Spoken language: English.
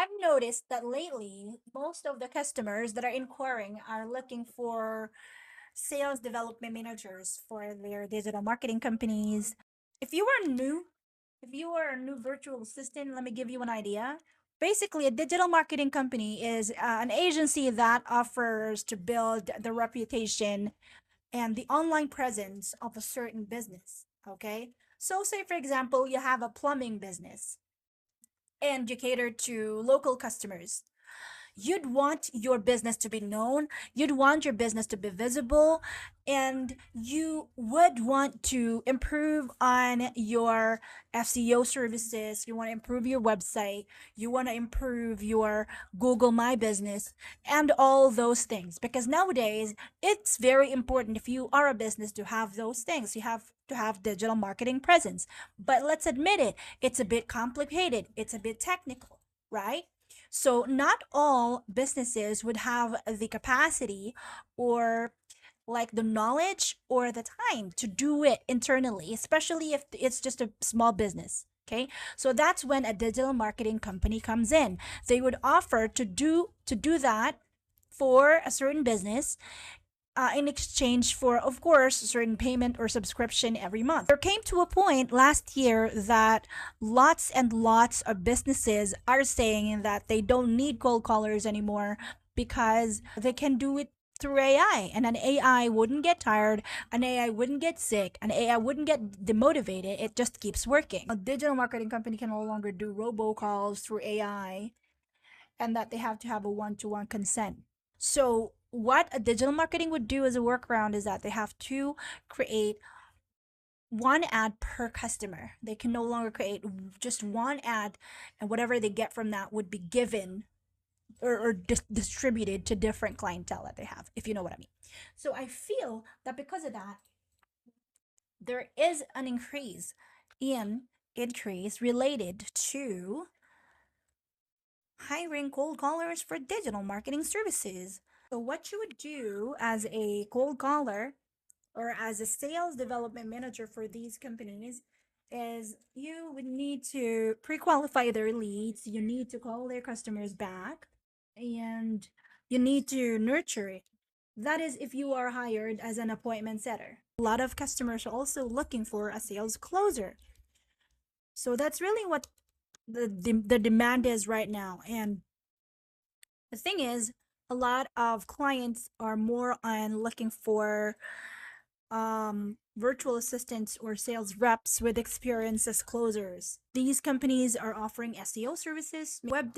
I've noticed that lately, most of the customers that are inquiring are looking for sales development managers for their digital marketing companies. If you are new, if you are a new virtual assistant, let me give you an idea. Basically, a digital marketing company is an agency that offers to build the reputation and the online presence of a certain business. Okay. So, say for example, you have a plumbing business and you cater to local customers. You'd want your business to be known, you'd want your business to be visible, and you would want to improve on your SEO services. You want to improve your website, you want to improve your Google My Business, and all those things. Because nowadays, it's very important if you are a business to have those things. You have to have digital marketing presence. But let's admit it, it's a bit complicated, it's a bit technical, right? So not all businesses would have the capacity or like the knowledge or the time to do it internally, especially if it's just a small business. Okay. So that's when a digital marketing company comes in. They would offer to do that for a certain business in exchange for, of course, a certain payment or subscription every month. There came to a point last year that lots and lots of businesses are saying that they don't need cold callers anymore because they can do it through AI, and an AI wouldn't get tired, an AI wouldn't get sick, an AI wouldn't get demotivated. It just keeps working. A digital marketing company can no longer do robocalls through AI, and that they have to have a one-to-one consent. So what a digital marketing would do as a workaround is that they have to create one ad per customer. They can no longer create just one ad, and whatever they get from that would be given or distributed to different clientele that they have, if you know what I mean. So I feel that because of that, there is an increase related to hiring cold callers for digital marketing services. So, what you would do as a cold caller or as a sales development manager for these companies is you would need to pre qualify their leads, you need to call their customers back, and you need to nurture it. That is if you are hired as an appointment setter. A lot of customers are also looking for a sales closer. So, that's really what the demand is right now. And the thing is, a lot of clients are more on looking for virtual assistants or sales reps with experience as closers. These companies are offering SEO services, web